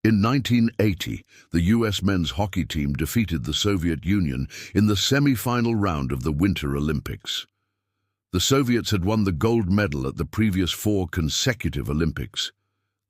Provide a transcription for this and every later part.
In 1980, the US men's hockey team defeated the Soviet Union in the semi-final round of the Winter Olympics. The Soviets had won the gold medal at the previous 4 consecutive Olympics.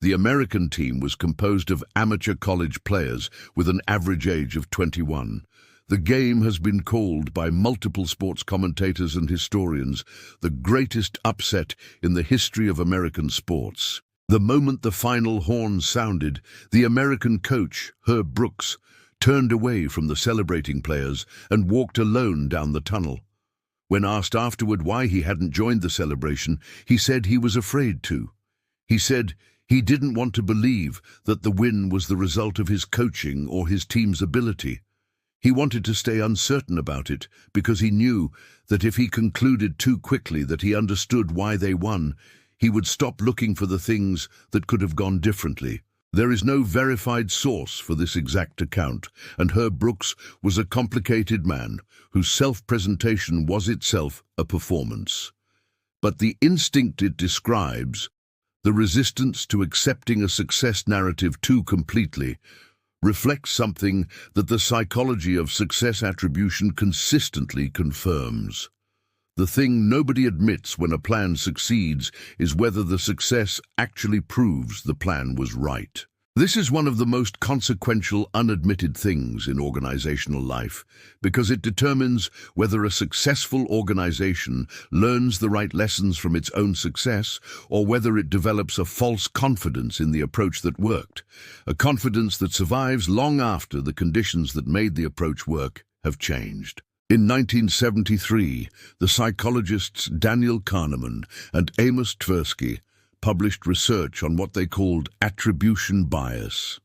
The American team was composed of amateur college players with an average age of 21. The game has been called by multiple sports commentators and historians the greatest upset in the history of American sports. The moment the final horn sounded, the American coach, Herb Brooks, turned away from the celebrating players and walked alone down the tunnel. When asked afterward why he hadn't joined the celebration, he said he was afraid to. He said he didn't want to believe that the win was the result of his coaching or his team's ability. He wanted to stay uncertain about it because he knew that if he concluded too quickly that he understood why they won, he would stop looking for the things that could have gone differently. There is no verified source for this exact account, and Herb Brooks was a complicated man whose self-presentation was itself a performance. But the instinct it describes, the resistance to accepting a success narrative too completely, reflects something that the psychology of success attribution consistently confirms. The thing nobody admits when a plan succeeds is whether the success actually proves the plan was right. This is one of the most consequential unadmitted things in organizational life because it determines whether a successful organization learns the right lessons from its own success or whether it develops a false confidence in the approach that worked, a confidence that survives long after the conditions that made the approach work have changed. In 1973, the psychologists Daniel Kahneman and Amos Tversky published research on what they called attribution bias,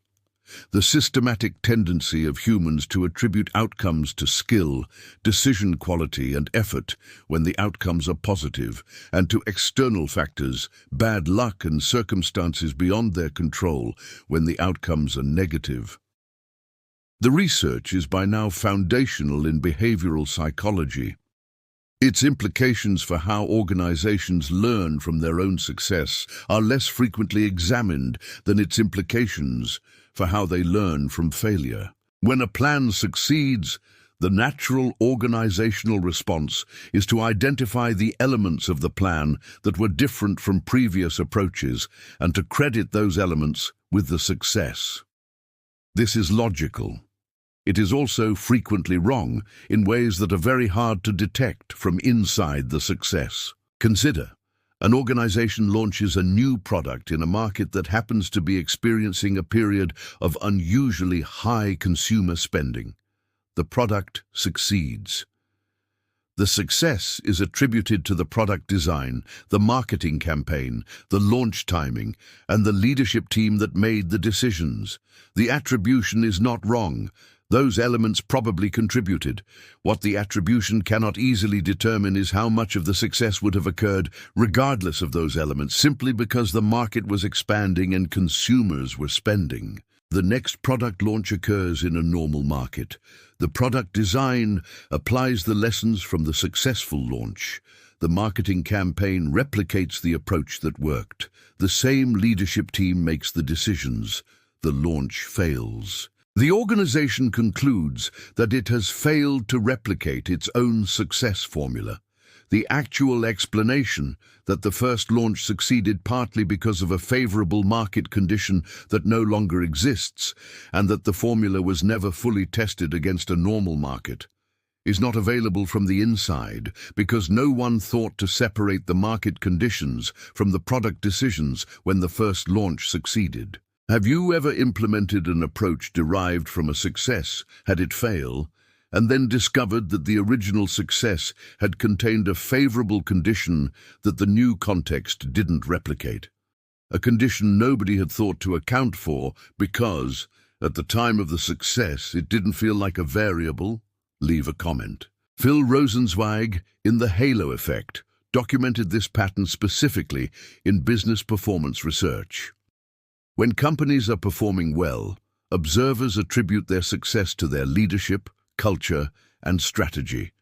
the systematic tendency of humans to attribute outcomes to skill, decision quality, and effort when the outcomes are positive, and to external factors, bad luck and circumstances beyond their control when the outcomes are negative. The research is by now foundational in behavioral psychology. Its implications for how organizations learn from their own success are less frequently examined than its implications for how they learn from failure. When a plan succeeds, the natural organizational response is to identify the elements of the plan that were different from previous approaches and to credit those elements with the success. This is logical. It is also frequently wrong in ways that are very hard to detect from inside the success. Consider, an organization launches a new product in a market that happens to be experiencing a period of unusually high consumer spending. The product succeeds. The success is attributed to the product design, the marketing campaign, the launch timing, and the leadership team that made the decisions. The attribution is not wrong. Those elements probably contributed. What the attribution cannot easily determine is how much of the success would have occurred regardless of those elements, simply because the market was expanding and consumers were spending. The next product launch occurs in a normal market. The product design applies the lessons from the successful launch. The marketing campaign replicates the approach that worked. The same leadership team makes the decisions. The launch fails. The organization concludes that it has failed to replicate its own success formula. The actual explanation that the first launch succeeded partly because of a favorable market condition that no longer exists, and that the formula was never fully tested against a normal market, is not available from the inside because no one thought to separate the market conditions from the product decisions when the first launch succeeded. Have you ever implemented an approach derived from a success, had it fail, and then discovered that the original success had contained a favorable condition that the new context didn't replicate? A condition nobody had thought to account for because, at the time of the success, it didn't feel like a variable? Leave a comment. Phil Rosenzweig, in The Halo Effect, documented this pattern specifically in business performance research. When companies are performing well, observers attribute their success to their leadership, culture, and strategy.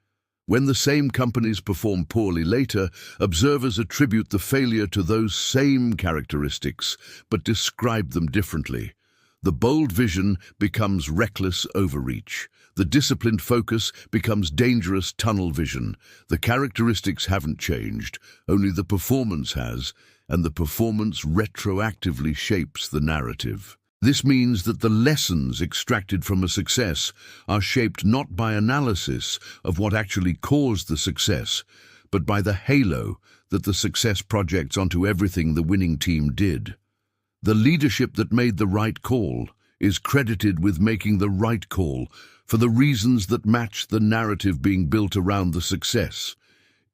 When the same companies perform poorly later, observers attribute the failure to those same characteristics, but describe them differently. The bold vision becomes reckless overreach. The disciplined focus becomes dangerous tunnel vision. The characteristics haven't changed, only the performance has, and the performance retroactively shapes the narrative. This means that the lessons extracted from a success are shaped not by analysis of what actually caused the success, but by the halo that the success projects onto everything the winning team did. The leadership that made the right call is credited with making the right call for the reasons that match the narrative being built around the success,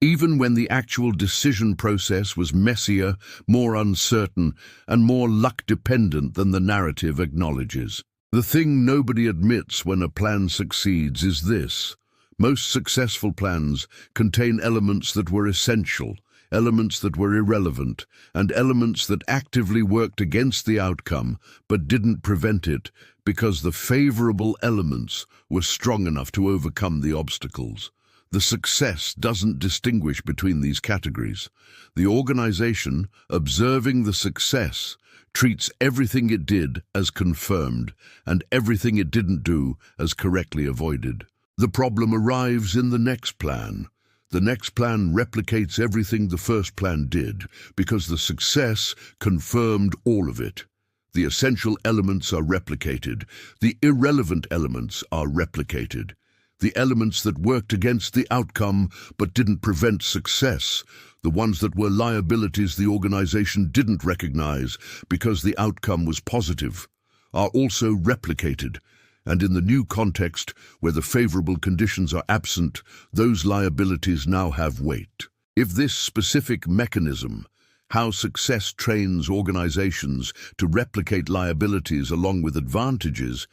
even when the actual decision process was messier, more uncertain, and more luck-dependent than the narrative acknowledges. The thing nobody admits when a plan succeeds is this: most successful plans contain elements that were essential, elements that were irrelevant, and elements that actively worked against the outcome but didn't prevent it because the favorable elements were strong enough to overcome the obstacles. The success doesn't distinguish between these categories. The organization, observing the success, treats everything it did as confirmed and everything it didn't do as correctly avoided. The problem arrives in the next plan. The next plan replicates everything the first plan did because the success confirmed all of it. The essential elements are replicated. The irrelevant elements are replicated. The elements that worked against the outcome but didn't prevent success, the ones that were liabilities the organization didn't recognize because the outcome was positive, are also replicated. And in the new context, where the favorable conditions are absent, those liabilities now have weight. If this specific mechanism, how success trains organizations to replicate liabilities along with advantages,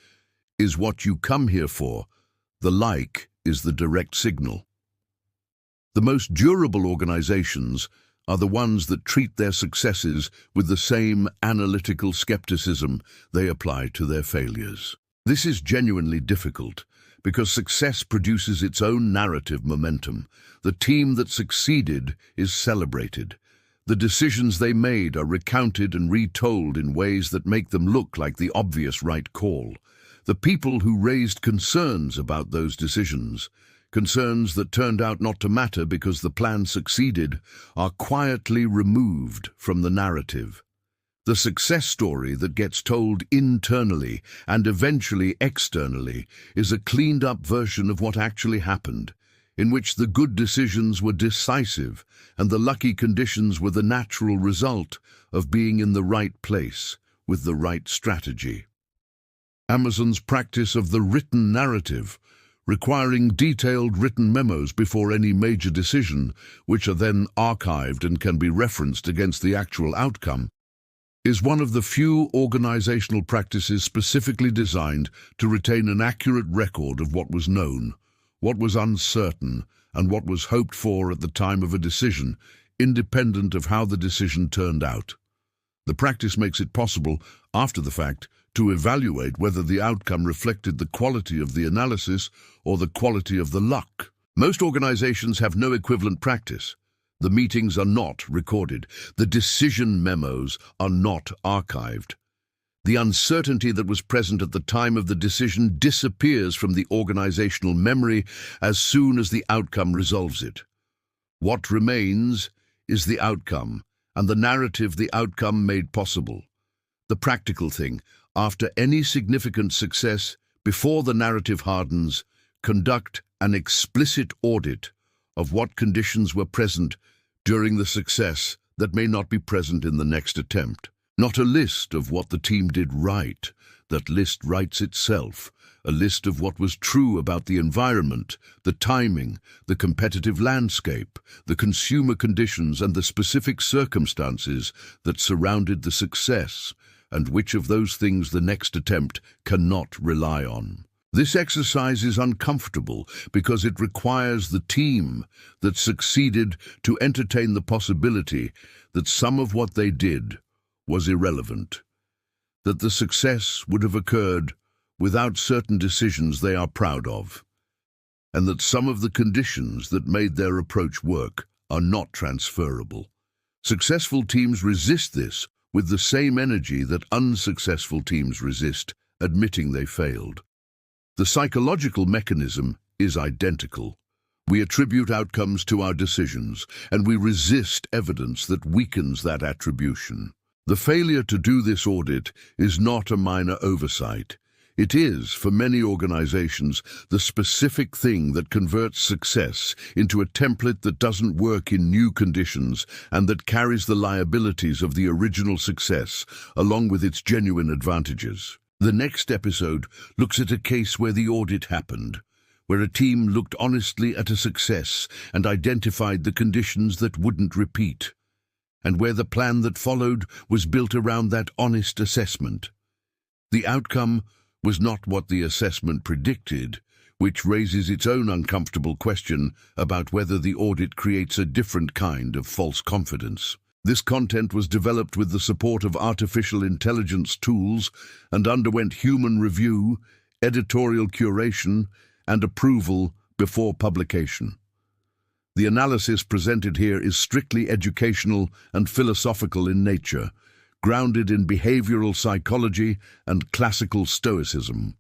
is what you come here for, the like is the direct signal. The most durable organizations are the ones that treat their successes with the same analytical skepticism they apply to their failures. This is genuinely difficult because success produces its own narrative momentum. The team that succeeded is celebrated. The decisions they made are recounted and retold in ways that make them look like the obvious right call. The people who raised concerns about those decisions, concerns that turned out not to matter because the plan succeeded, are quietly removed from the narrative. The success story that gets told internally and eventually externally is a cleaned-up version of what actually happened, in which the good decisions were decisive and the lucky conditions were the natural result of being in the right place with the right strategy. Amazon's practice of the written narrative, requiring detailed written memos before any major decision, which are then archived and can be referenced against the actual outcome, is one of the few organizational practices specifically designed to retain an accurate record of what was known, what was uncertain, and what was hoped for at the time of a decision, independent of how the decision turned out. The practice makes it possible, after the fact, to evaluate whether the outcome reflected the quality of the analysis or the quality of the luck. Most organizations have no equivalent practice. The meetings are not recorded. The decision memos are not archived. The uncertainty that was present at the time of the decision disappears from the organizational memory as soon as the outcome resolves it. What remains is the outcome, and the narrative the outcome made possible. The practical thing, after any significant success, before the narrative hardens, conduct an explicit audit of what conditions were present during the success that may not be present in the next attempt. Not a list of what the team did right. That list writes itself. A list of what was true about the environment, the timing, the competitive landscape, the consumer conditions, and the specific circumstances that surrounded the success, and which of those things the next attempt cannot rely on. This exercise is uncomfortable because it requires the team that succeeded to entertain the possibility that some of what they did was irrelevant, that the success would have occurred without certain decisions they are proud of, and that some of the conditions that made their approach work are not transferable. Successful teams resist this with the same energy that unsuccessful teams resist, admitting they failed. The psychological mechanism is identical. We attribute outcomes to our decisions, and we resist evidence that weakens that attribution. The failure to do this audit is not a minor oversight. It is, for many organizations, the specific thing that converts success into a template that doesn't work in new conditions and that carries the liabilities of the original success, along with its genuine advantages. The next episode looks at a case where the audit happened, where a team looked honestly at a success and identified the conditions that wouldn't repeat, and where the plan that followed was built around that honest assessment. The outcome was not what the assessment predicted, which raises its own uncomfortable question about whether the audit creates a different kind of false confidence. This content was developed with the support of artificial intelligence tools and underwent human review, editorial curation, and approval before publication. The analysis presented here is strictly educational and philosophical in nature, grounded in behavioral psychology and classical stoicism.